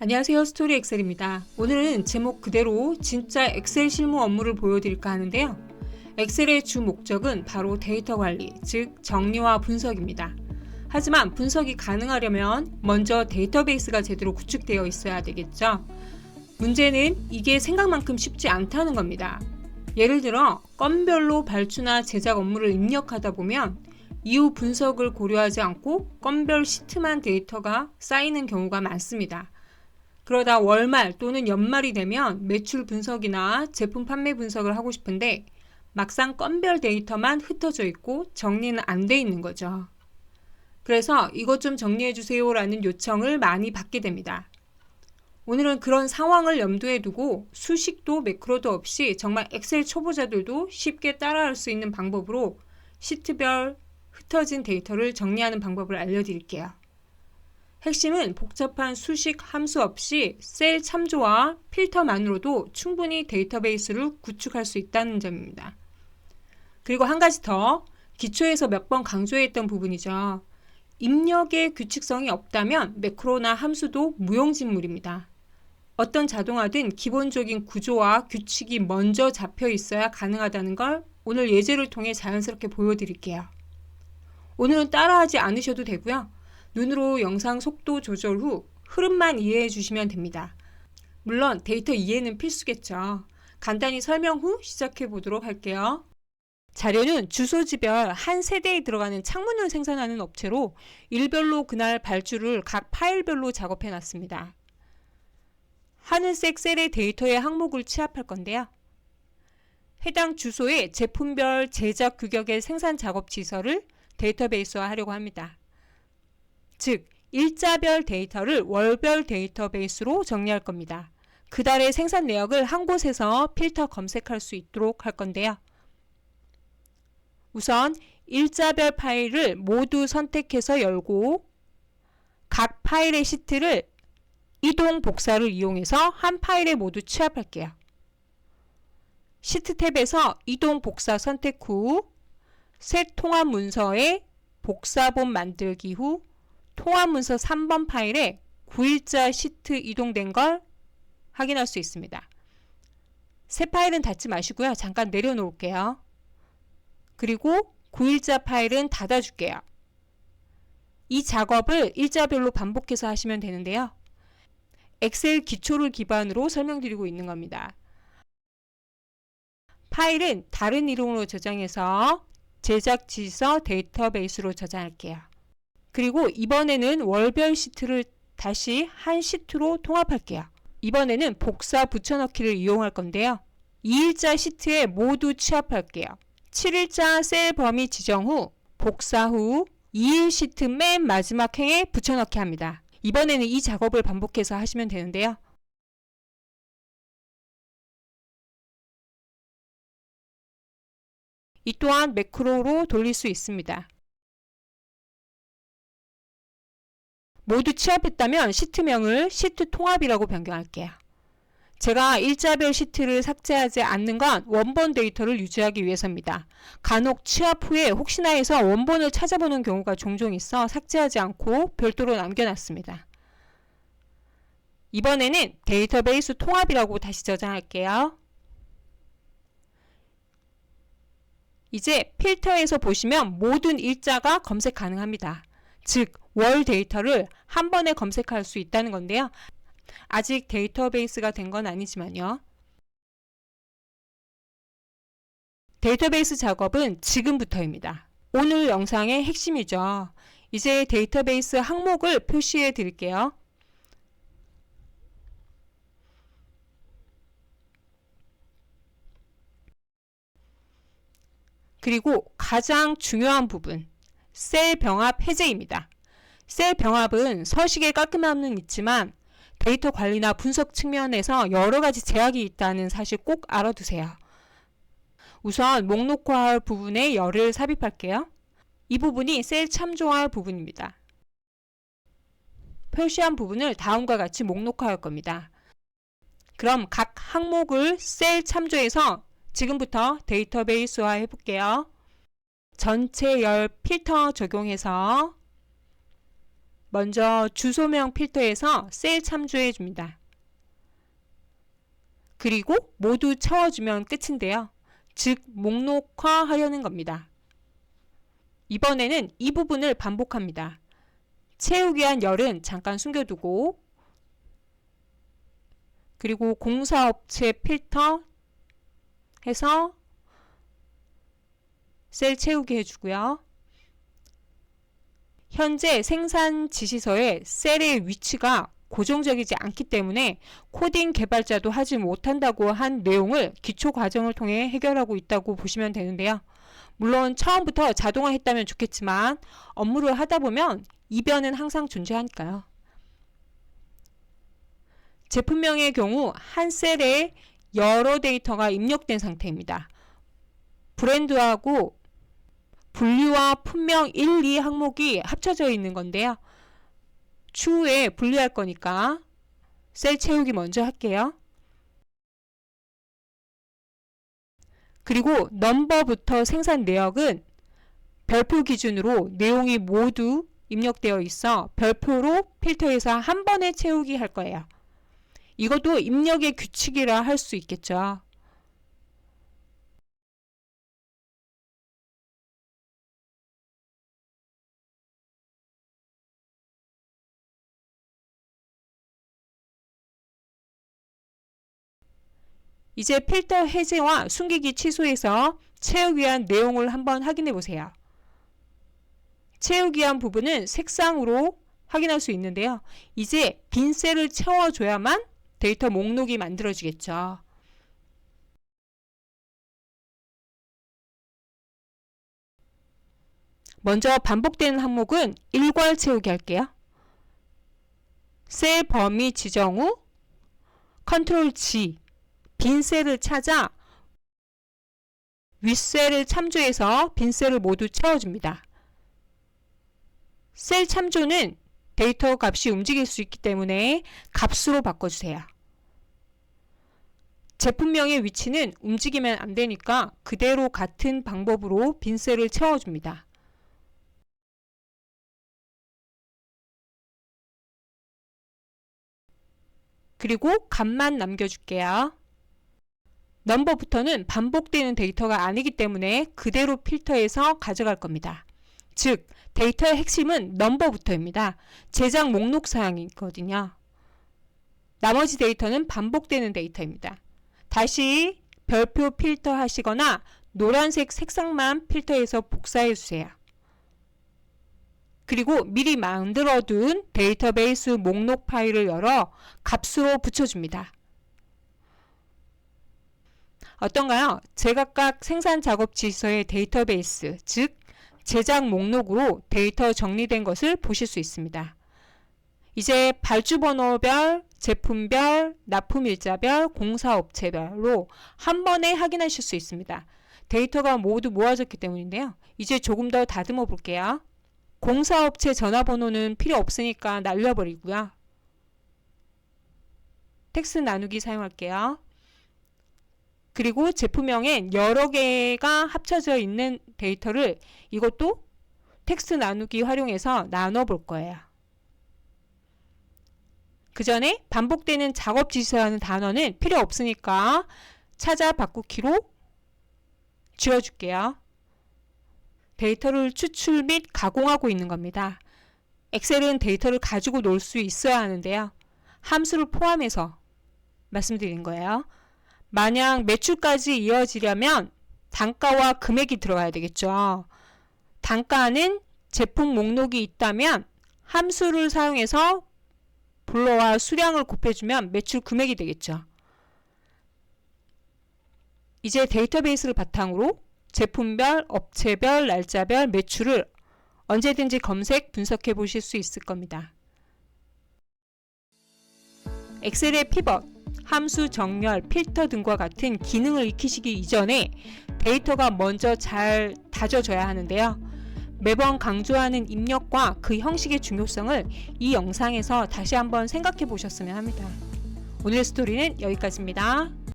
안녕하세요. 스토리 엑셀입니다. 오늘은 제목 그대로 진짜 엑셀 실무 업무를 보여드릴까 하는데요. 엑셀의 주 목적은 바로 데이터 관리, 즉 정리와 분석입니다. 하지만 분석이 가능하려면 먼저 데이터베이스가 제대로 구축되어 있어야 되겠죠. 문제는 이게 생각만큼 쉽지 않다는 겁니다. 예를 들어 건별로 발주나 제작 업무를 입력하다 보면 이후 분석을 고려하지 않고 건별 시트만 데이터가 쌓이는 경우가 많습니다. 그러다 월말 또는 연말이 되면 매출 분석이나 제품 판매 분석을 하고 싶은데 막상 건별 데이터만 흩어져 있고 정리는 안 돼 있는 거죠. 그래서 이것 좀 정리해 주세요 라는 요청을 많이 받게 됩니다. 오늘은 그런 상황을 염두에 두고 수식도 매크로도 없이 정말 엑셀 초보자들도 쉽게 따라할 수 있는 방법으로 시트별 흩어진 데이터를 정리하는 방법을 알려드릴게요. 핵심은 복잡한 수식 함수 없이 셀 참조와 필터만으로도 충분히 데이터베이스를 구축할 수 있다는 점입니다. 그리고 한 가지 더, 기초에서 몇 번 강조했던 부분이죠. 입력의 규칙성이 없다면 매크로나 함수도 무용지물입니다. 어떤 자동화든 기본적인 구조와 규칙이 먼저 잡혀 있어야 가능하다는 걸 오늘 예제를 통해 자연스럽게 보여드릴게요. 오늘은 따라하지 않으셔도 되고요. 눈으로 영상 속도 조절 후 흐름만 이해해 주시면 됩니다. 물론 데이터 이해는 필수겠죠. 간단히 설명 후 시작해 보도록 할게요. 자료는 주소지별 한 세대에 들어가는 창문을 생산하는 업체로 일별로 그날 발주를 각 파일별로 작업해 놨습니다. 하늘색 셀의 데이터의 항목을 취합할 건데요. 해당 주소에 제품별 제작 규격의 생산 작업 지서를 데이터베이스화 하려고 합니다. 즉, 일자별 데이터를 월별 데이터베이스로 정리할 겁니다. 그달의 생산 내역을 한 곳에서 필터 검색할 수 있도록 할 건데요. 우선 일자별 파일을 모두 선택해서 열고 각 파일의 시트를 이동 복사를 이용해서 한 파일에 모두 취합할게요. 시트 탭에서 이동 복사 선택 후 새 통합 문서에 복사본 만들기 후 통합 문서 3번 파일에 9일자 시트 이동된 걸 확인할 수 있습니다. 새 파일은 닫지 마시고요. 잠깐 내려놓을게요. 그리고 9일자 파일은 닫아줄게요. 이 작업을 일자별로 반복해서 하시면 되는데요. 엑셀 기초를 기반으로 설명드리고 있는 겁니다. 파일은 다른 이름으로 저장해서 제작 지서 데이터베이스로 저장할게요. 그리고 이번에는 월별 시트를 다시 한 시트로 통합할게요. 이번에는 복사 붙여넣기를 이용할 건데요. 2일자 시트에 모두 취합할게요. 7일자 셀 범위 지정 후 복사 후 2일 시트 맨 마지막 행에 붙여넣기 합니다. 이번에는 이 작업을 반복해서 하시면 되는데요. 이 또한 매크로로 돌릴 수 있습니다. 모두 취합했다면 시트명을 시트 통합이라고 변경할게요. 제가 일자별 시트를 삭제하지 않는 건 원본 데이터를 유지하기 위해서입니다. 간혹 취합 후에 혹시나 해서 원본을 찾아보는 경우가 종종 있어 삭제하지 않고 별도로 남겨놨습니다. 이번에는 데이터베이스 통합이라고 다시 저장할게요. 이제 필터에서 보시면 모든 일자가 검색 가능합니다. 즉, 월 데이터를 한 번에 검색할 수 있다는 건데요. 아직 데이터베이스가 된 건 아니지만요. 데이터베이스 작업은 지금부터입니다. 오늘 영상의 핵심이죠. 이제 데이터베이스 항목을 표시해 드릴게요. 그리고 가장 중요한 부분, 셀 병합 해제입니다. 셀 병합은 서식의 깔끔함은 있지만 데이터 관리나 분석 측면에서 여러 가지 제약이 있다는 사실 꼭 알아두세요. 우선 목록화할 부분에 열을 삽입할게요. 이 부분이 셀 참조할 부분입니다. 표시한 부분을 다음과 같이 목록화할 겁니다. 그럼 각 항목을 셀 참조해서 지금부터 데이터베이스화 해볼게요. 전체 열 필터 적용해서 먼저 주소명 필터에서 셀 참조해 줍니다. 그리고 모두 채워주면 끝인데요. 즉 목록화 하려는 겁니다. 이번에는 이 부분을 반복합니다. 채우기 위한 열은 잠깐 숨겨두고, 그리고 공사업체 필터 해서 셀 채우기 해주고요. 현재 생산 지시서에 셀의 위치가 고정적이지 않기 때문에 코딩 개발자도 하지 못한다고 한 내용을 기초 과정을 통해 해결하고 있다고 보시면 되는데요. 물론 처음부터 자동화했다면 좋겠지만 업무를 하다 보면 이변은 항상 존재하니까요. 제품명의 경우 한 셀에 여러 데이터가 입력된 상태입니다. 브랜드하고 분류와 품명 1, 2 항목이 합쳐져 있는 건데요. 추후에 분류할 거니까 셀 채우기 먼저 할게요. 그리고 넘버부터 생산 내역은 별표 기준으로 내용이 모두 입력되어 있어 별표로 필터해서 한 번에 채우기 할 거예요. 이것도 입력의 규칙이라 할 수 있겠죠. 이제 필터 해제와 숨기기 취소해서 채우기 위한 내용을 한번 확인해 보세요. 채우기 위한 부분은 색상으로 확인할 수 있는데요. 이제 빈 셀을 채워줘야만 데이터 목록이 만들어지겠죠. 먼저 반복되는 항목은 일괄 채우기 할게요. 셀 범위 지정 후 컨트롤 G, 빈 셀을 찾아 윗셀을 참조해서 빈 셀을 모두 채워줍니다. 셀 참조는 데이터 값이 움직일 수 있기 때문에 값으로 바꿔주세요. 제품명의 위치는 움직이면 안 되니까 그대로 같은 방법으로 빈 셀을 채워줍니다. 그리고 값만 남겨줄게요. 넘버부터는 반복되는 데이터가 아니기 때문에 그대로 필터해서 가져갈 겁니다. 즉 데이터의 핵심은 넘버부터입니다. 제작 목록 사항이거든요. 나머지 데이터는 반복되는 데이터입니다. 다시 별표 필터 하시거나 노란색 색상만 필터해서 복사해 주세요. 그리고 미리 만들어둔 데이터베이스 목록 파일을 열어 값으로 붙여줍니다. 어떤가요? 제각각 생산 작업 지시서의 데이터베이스, 즉 제작 목록으로 데이터 정리된 것을 보실 수 있습니다. 이제 발주번호별, 제품별, 납품일자별, 공사업체별로 한 번에 확인하실 수 있습니다. 데이터가 모두 모아졌기 때문인데요. 이제 조금 더 다듬어 볼게요. 공사업체 전화번호는 필요 없으니까 날려버리고요. 텍스트 나누기 사용할게요. 그리고 제품명엔 여러 개가 합쳐져 있는 데이터를 이것도 텍스트 나누기 활용해서 나눠 볼 거예요. 그 전에 반복되는 작업 지시라는 단어는 필요 없으니까 찾아 바꾸기로 지워줄게요. 데이터를 추출 및 가공하고 있는 겁니다. 엑셀은 데이터를 가지고 놀 수 있어야 하는데요. 함수를 포함해서 말씀드린 거예요. 만약 매출까지 이어지려면 단가와 금액이 들어가야 되겠죠. 단가는 제품 목록이 있다면 함수를 사용해서 불러와 수량을 곱해주면 매출 금액이 되겠죠. 이제 데이터베이스를 바탕으로 제품별, 업체별, 날짜별 매출을 언제든지 검색, 분석해 보실 수 있을 겁니다. 엑셀의 피벗, 함수 정렬, 필터 등과 같은 기능을 익히시기 이전에 데이터가 먼저 잘 다져져야 하는데요. 매번 강조하는 입력과 그 형식의 중요성을 이 영상에서 다시 한번 생각해 보셨으면 합니다. 오늘의 스토리는 여기까지입니다.